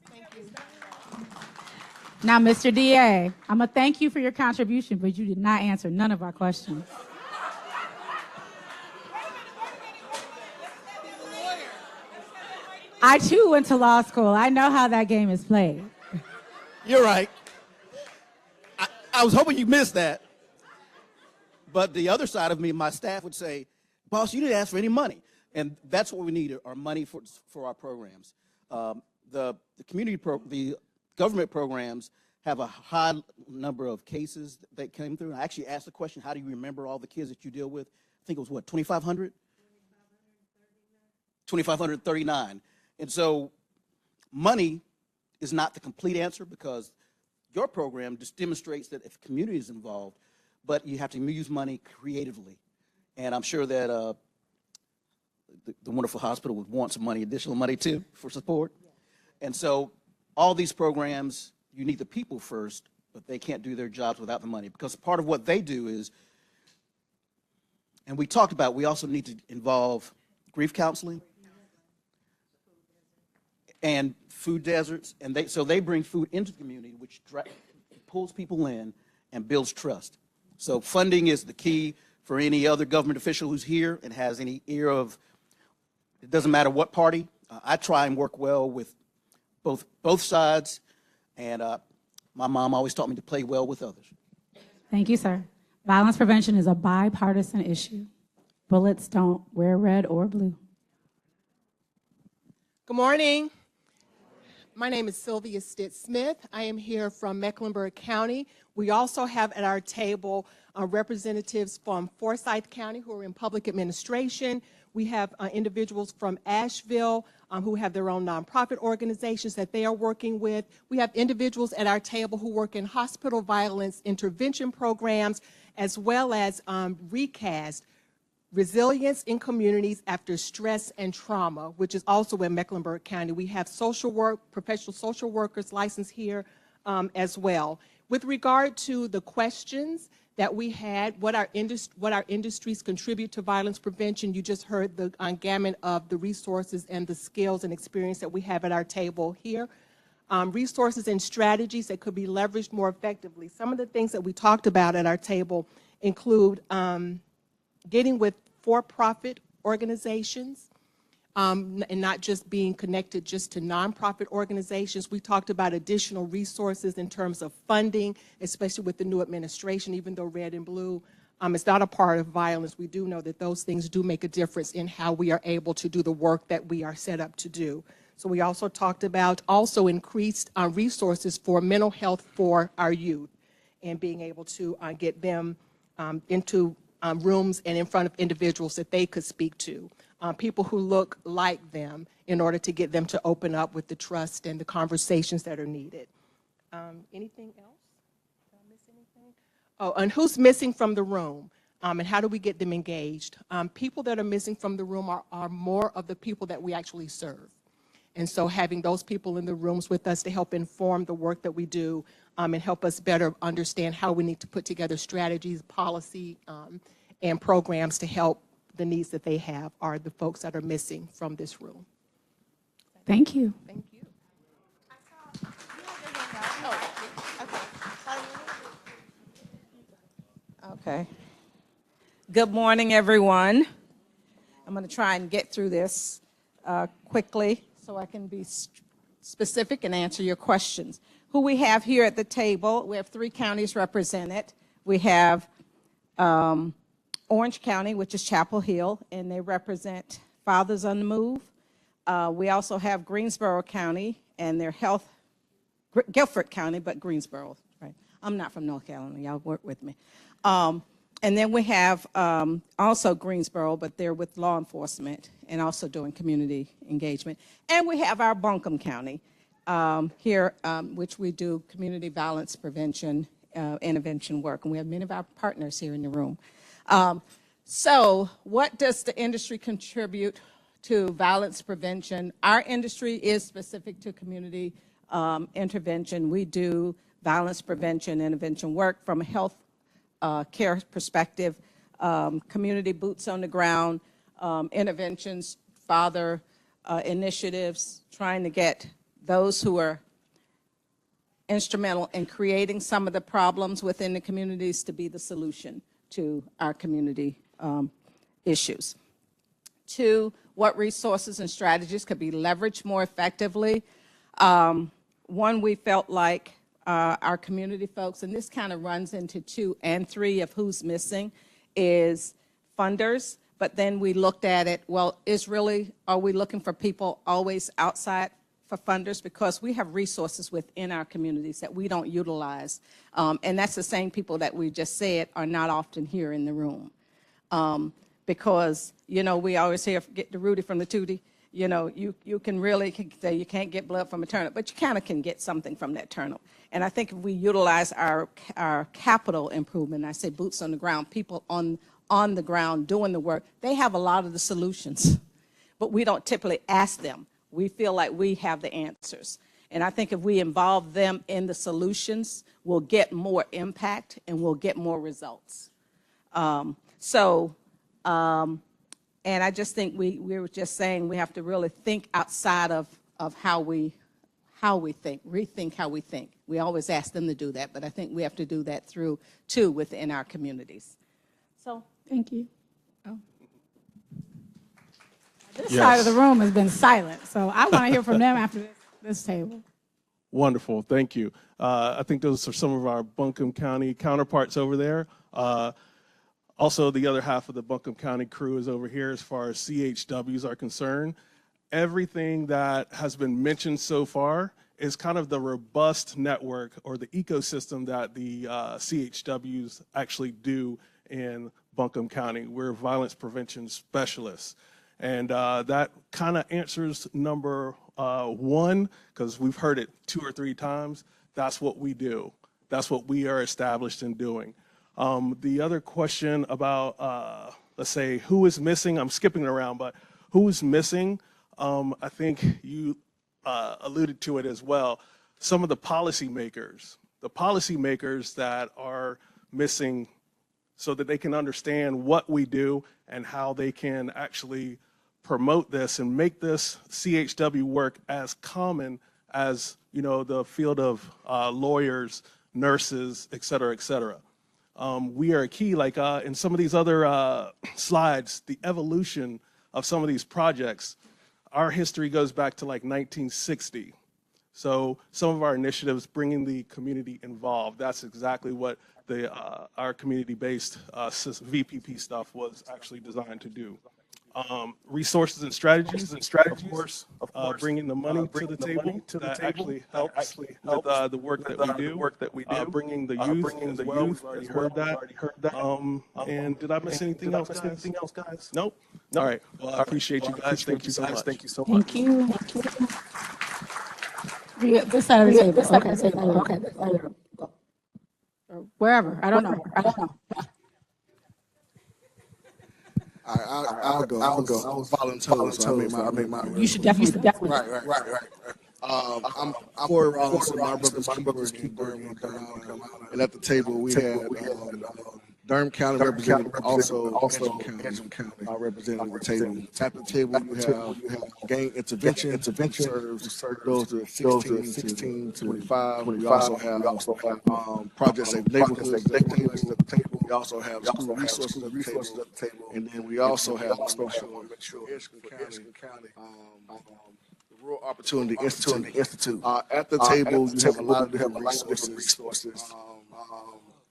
Thank you. Now, Mr. DA, I'm going to thank you for your contribution, but you did not answer none of our questions. I, too, went to law school. I know how that game is played. You're right. I was hoping you missed that. But the other side of me, my staff would say, boss, you didn't ask for any money. And that's what we need, are money for our programs. The government programs have a high number of cases that came through. I actually asked the question, how do you remember all the kids that you deal with? I think it was what, 2,500? 2,539. And so money is not the complete answer, because your program just demonstrates that if community is involved, but you have to use money creatively. And I'm sure that the wonderful hospital would want some money, additional money too, for support. And so all these programs, you need the people first, but they can't do their jobs without the money, because part of what they do is, and we talked about, we also need to involve grief counseling and food deserts, and so they bring food into the community, which pulls people in and builds trust. So funding is the key for any other government official who's here and has any ear of, it doesn't matter what party. I try and work well with both sides, and my mom always taught me to play well with others. Thank you, sir. Violence prevention is a bipartisan issue. Bullets don't wear red or blue. Good morning. My name is Sylvia Stitt-Smith. I am here from Mecklenburg County. We also have at our table representatives from Forsyth County who are in public administration. We have individuals from Asheville who have their own nonprofit organizations that they are working with. We have individuals at our table who work in hospital violence intervention programs, as well as RECAST, Resilience in Communities After Stress and Trauma, which is also in Mecklenburg County. We have social work, professional social workers licensed here as well. With regard to the questions that we had, what our industries contribute to violence prevention, you just heard the gamut of the resources and the skills and experience that we have at our table here. Resources and strategies that could be leveraged more effectively. Some of the things that we talked about at our table include getting with for-profit organizations and not just being connected just to nonprofit organizations. We talked about additional resources in terms of funding, especially with the new administration, even though red and blue is not a part of violence. We do know that those things do make a difference in how we are able to do the work that we are set up to do. So we also talked about increased resources for mental health for our youth and being able to get them into rooms and in front of individuals that they could speak to, people who look like them, in order to get them to open up with the trust and the conversations that are needed. Anything else? Did I miss anything? Oh, and who's missing from the room? And how do we get them engaged? People that are missing from the room are more of the people that we actually serve. And so having those people in the rooms with us to help inform the work that we do and help us better understand how we need to put together strategies, policy, and programs to help the needs that they have are the folks that are missing from this room. Thank you. Thank you. Okay. Good morning, everyone. I'm going to try and get through this quickly so I can be specific and answer your questions. Who we have here at the table, we have 3 counties represented. We have Orange County, which is Chapel Hill, and they represent Fathers on the Move. We also have Greensboro County and their Guilford County, but Greensboro, right? I'm not from North Carolina, y'all work with me. And then we have also Greensboro, but they're with law enforcement and also doing community engagement. And we have our Buncombe County here, which we do community violence prevention intervention work. And we have many of our partners here in the room. So what does the industry contribute to violence prevention? Our industry is specific to community intervention. We do violence prevention intervention work from a health care perspective, community boots on the ground, interventions, father initiatives, trying to get those who are instrumental in creating some of the problems within the communities to be the solution to our community issues. 2, what resources and strategies could be leveraged more effectively? 1, we felt like our community folks, and this kind of runs into 2 and 3 of who's missing, is funders. But then we looked at it, well, are we looking for people always outside for funders because we have resources within our communities that we don't utilize. And that's the same people that we just said are not often here in the room. Because, you know, we always hear, get the Rudy from the Tootie. You know, you can really say you can't get blood from a turnip, but you kind of can get something from that turnip. And I think if we utilize our capital improvement, I say boots on the ground, people on the ground doing the work, they have a lot of the solutions, but we don't typically ask them. We feel like we have the answers. And I think if we involve them in the solutions, we'll get more impact and we'll get more results. And I just think we were just saying we have to really think outside of how we think, rethink how we think. We always ask them to do that, but I think we have to do that too within our communities. So, thank you. Oh. This side of the room has been silent, so I want to hear from them after this table. Wonderful, thank you. I think those are some of our Buncombe County counterparts over there. Also, the other half of the Buncombe County crew is over here as far as CHWs are concerned. Everything that has been mentioned so far is kind of the robust network or the ecosystem that the CHWs actually do in Buncombe County. We're violence prevention specialists. And that kind of answers number one, because we've heard it 2 or 3 times. That's what we do. That's what we are established in doing. The other question about, let's say, who is missing, I'm skipping around, but who is missing? I think you alluded to it as well. Some of the policymakers that are missing so that they can understand what we do and how they can actually promote this and make this CHW work as common as, you know, the field of lawyers, nurses, et cetera, et cetera. We are a key, like in some of these other slides, the evolution of some of these projects, our history goes back to like 1960. So some of our initiatives bringing the community involved, that's exactly what our community-based VPP stuff was actually designed to do. Resources and strategies, of course, bringing the money to the table that actually helps with the work that we do. Bringing the youth, already heard that. And did I miss anything else, guys? Nope. All right. Well, I appreciate you guys. Thank you so much. Thank you. This side of the table. Okay. Or wherever. I don't know. I'll go. I was volunteering, so I made my. You should definitely. Right. I'm for Robinson, my brother's keeper, and at the table we had Durham County representative, also Antrim County representative at the table. At the table you have gang intervention serves those are 16 to 25. We also have project safe neighborhoods at the table. We also have school resources at the table, and then we also have special County. Rural Opportunity Institute. At the table, you have a lot of different resources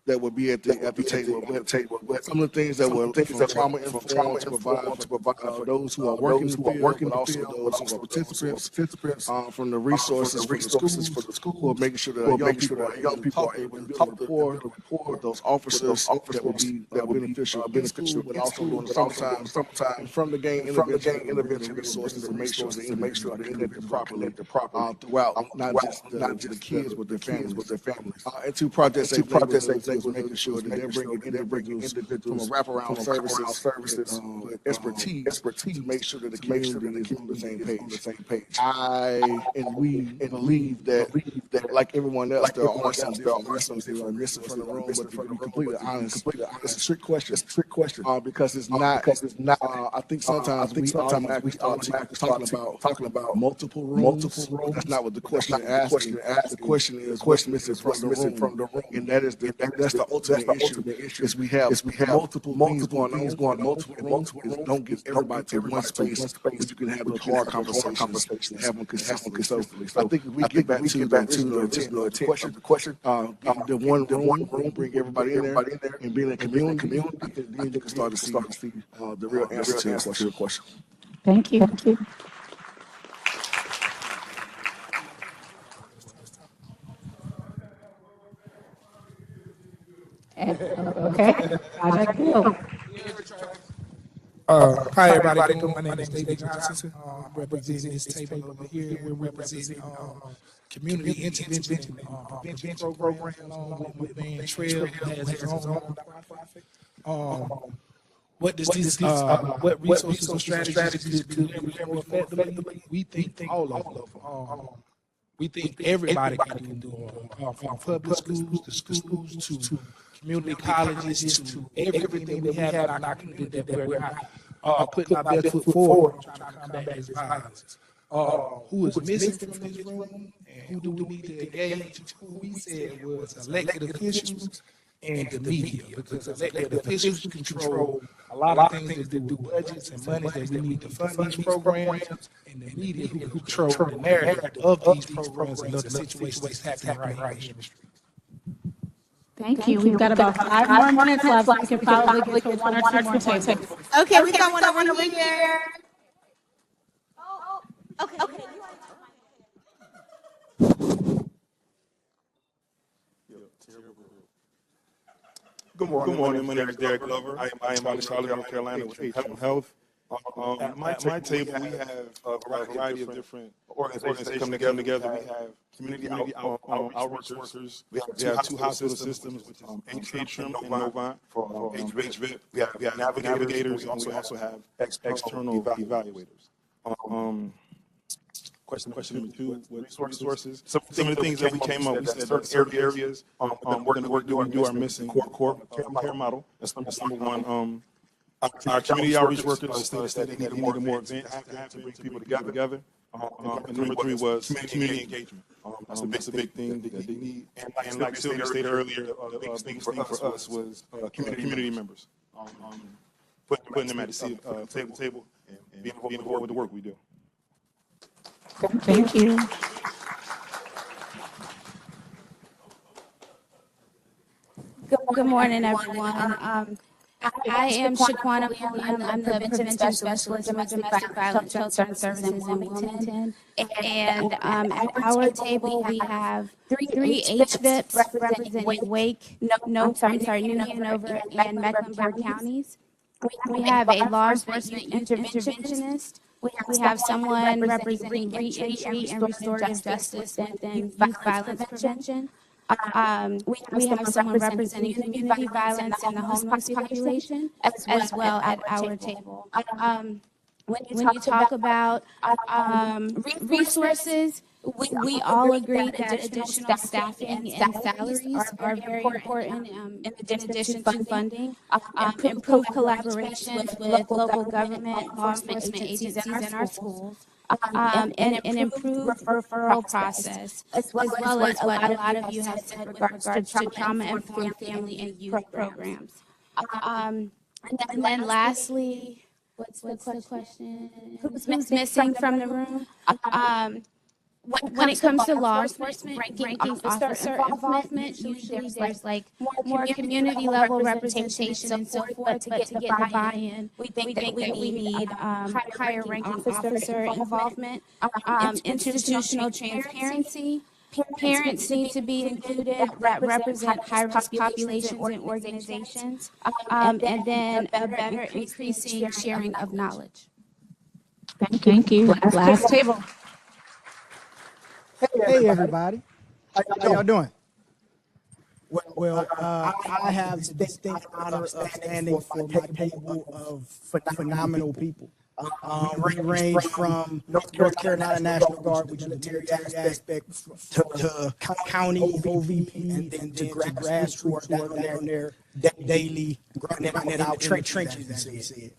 that would be at the table. Some of the things that were trauma informed to provide for those who are working in the field, but also those who are participants from the resources for the school, who are making sure that young people are able to build a rapport with those officers that will be beneficial, but also during the summertime from the gang intervention resources to make sure they're connected properly throughout, not just the kids but their families. And two projects was making sure that they're bringing individuals from a wraparound services expertise to make sure that the community is on the same page. We believe that like everyone else, there are some different that are missing from the room. But to be completely honest, it's a trick question. Because it's not. I think sometimes we automatically talking about multiple rooms. That's not what the question is asking. The question is what's missing from the room, and that's the ultimate issue. Is we have multiple things going on, multiple rooms. Don't get everybody to one space, but you can have those hard conversations and have them consistently. So I think if we get back to the question, the one room, bring everybody in there, and being a community, I think then you can start to see the real answer to your question. Thank you. Okay. Project Blue. Hi, everybody. My name is David Johnson. I'm representing this table over here. We're representing community intervention and prevention program along with Van Trail has its own nonprofit. What does this, what resources or strategies could we more effectively? We think all of them. We think everybody can do it, from public schools to schools to community colleges to everything that we have in our community that we're putting our best foot forward trying to combat this violence. Who is missing from this room and who do we need to engage? Who we said was elected officials and the media, because elected officials control a lot of things that do with budgets and money that we need to fund these programs, and the media who control the narrative of these programs and of the situations that's happening right here in the street. Thank you. We've got about 5 more minutes left. We can probably get to 1 or 2 more tables. Okay, we got one over here. Oh, okay. Good morning. My name is Derek Glover. I am out of Charlotte, North Carolina with Health. At my table, we have a variety of different organizations come together. We have community outreach workers. We have 2 hospital systems, which is Atrium and Novant for HVIP. We have navigators, and we also have external evaluators. Question number 2, what resources? Some of the things that we came up, we said certain areas we're going to do our missing core care model. That's number 1. Our community outreach workers said they needed more events to bring people together. And number 3 was community engagement. That's a big thing that they need. And like Sylvia stated earlier, the biggest thing for us was community members. Putting them at the table and being involved with the work we do. Thank you. Good morning, everyone. I am Shaquana Williams. I'm the prevention specialist in domestic violence shelter and services in Wilmington. And at our table, we have 3 HVIPs representing Wake, New Hanover, and Mecklenburg counties. We have a law enforcement interventionist. We have someone representing reentry and restorative justice within youth violence prevention. We have someone representing community violence and the homeless population, as well at our table. When you talk about resources, we all agree that additional staffing and salaries are very important in addition to funding. Improve collaboration with local government, law enforcement agencies in our schools. And improve referral process, as well as what a lot of you have said with regards to trauma-informed family and youth programs. And then lastly, what's the question? Who's missing from the room? When it comes to law enforcement, ranking officer involvement, usually there's like more community level representation and so forth, but to get buy-in, we think that we need higher ranking officer involvement, institutional transparency. Parents need to be included that represent high-risk populations and organizations, and then a better increasing sharing of knowledge. Thank you. Last table. Hey everybody, how y'all doing? Well, I have the distinct honor of standing for my table of phenomenal people. We range from North Carolina National Guard, which is the military aspect, to county OVP, and then to grassroots who are down there daily grinding it out trenches, as they said.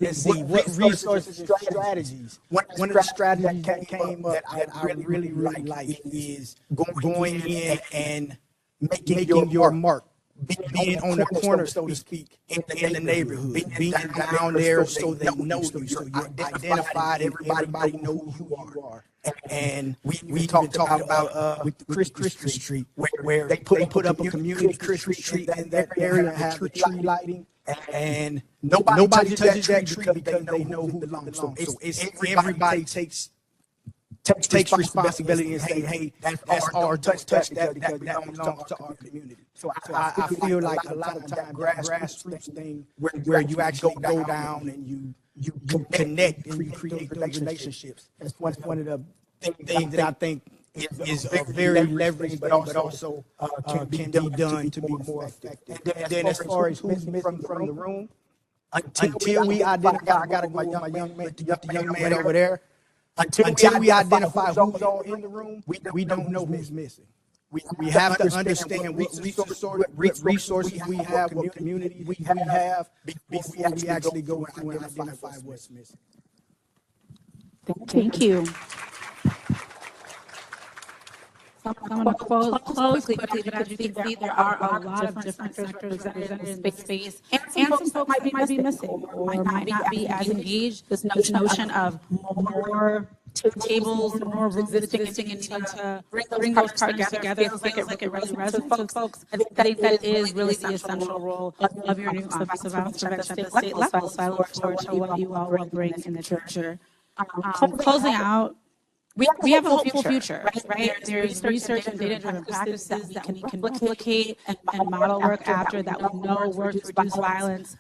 Let's see, what resources and strategies. One of the strategies that came up that I really like is going in and making your mark, being on the corner, so to speak, in the neighborhood, being down there so they know you, so you're identified, everybody knows who you are. And we talked about with Christmas Street, where they put up a community Christmas tree in that area and have the tree lighting. And nobody touches that tree because they know who belongs. So it's everybody takes takes responsibility and say, hey, that's ours, touch that belongs to our community. So I feel like a lot of times grassroots thing where you actually go down and you connect and you create those relationships. That's one of the things that I think is very leveraged, but also can be done to be more effective. And then as far as who's missing from the room, until we identify, I got to go with my young man over there. Until we identify who's all in the room, we don't know who's missing. We have to understand what resources we have, what community we have, before we actually go through and identify what's missing. Thank you. I'm going to close quickly, but as you can see, there are a lot of different sectors represented in space, and some folks might be missing or might not be as engaged. This notion of more tables, more rooms existing, and needing to bring those partners together feels like it really resonates with folks. I think that is really the essential role of your new Office of Violence Prevention at the state level. So I look forward to what you all will bring in the future. Closing out, we have a hopeful future, right? There's research and data-driven practices that we can replicate and model work after that we know work to reduce violence.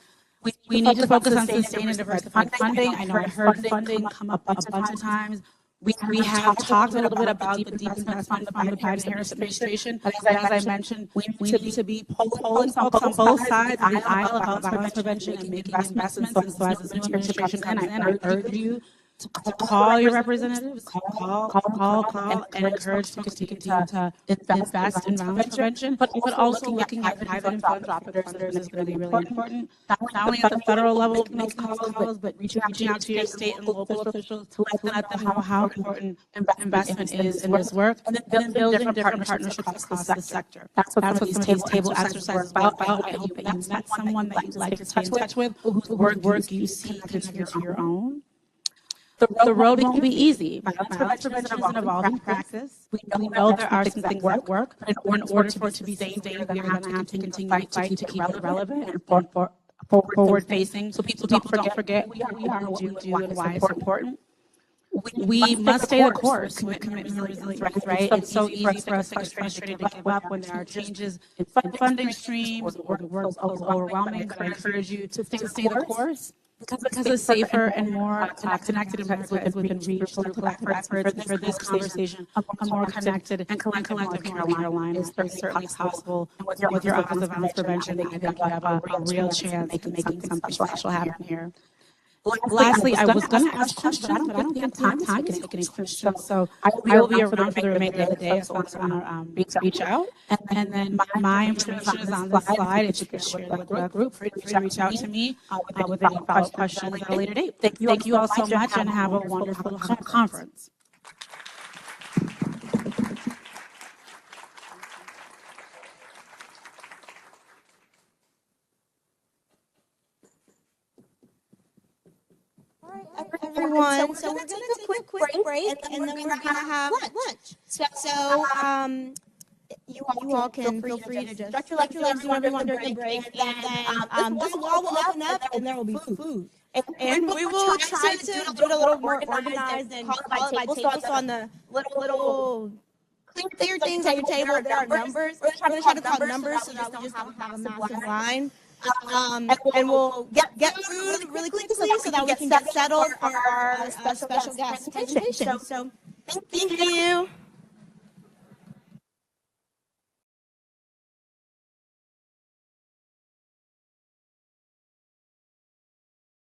We need to focus on sustained and diversified funding. I know I heard funding come up a bunch of times. We have talked a little bit about the deep investment from the Biden-Harris administration. As I mentioned, we need to be polling folks on both sides of the aisle about violence prevention and making investments. And so as this new administration comes in, I urge you to call your representatives, call, and encourage folks to continue to invest in violence prevention, but also looking at private and philanthropic funders is going to be really important. Not only at the federal level making calls, but reaching out to your state and local officials to let them know how important investment is in this work, and then building different partnerships across the sector. That's what some of these table exercises are about. I hope that you met someone that you'd like to stay in touch with, whose work you see contribute to your own. The road won't be easy. Violence prevention is an evolving practice. We know there are some things that work, but in order for it to be sustained, we are going to have to continue to fight to keep it relevant and forward-facing, so people don't forget who we are, what we do, and why it's important. We must stay the course with commitment and resilience, right? It's so easy for us to get frustrated to give up when there are changes in funding streams or the work is overwhelming, but I encourage you to stay the course. Because a safer and more connected environment within reach through collective efforts for this conversation, a more connected and collective Carolina is certainly possible. And with your Office of Violence Prevention, I think you have a real chance of making something special happen here. Lastly, I was going to ask questions, but I don't think I have time to take any questions. So I will be around for the remainder of the day if folks want to reach out. And then my information is on this slide. If you could share that with the group, feel free to reach out to me with any follow-up questions at a later date. Thank you all so much and have a wonderful conference. Everyone, so we're going to take a quick break and then we're going to have lunch. So you all can feel free to just direct your lectures to everyone during the break, and then this wall will open up and there will be food. And we will try to do it a little more organized and call it by table. So on the little clear things on your table, there are numbers. We're going to try to call numbers so that we just don't have a massive line. And we'll get through really quickly so that we can get settled for our special guest presentation. So thank you.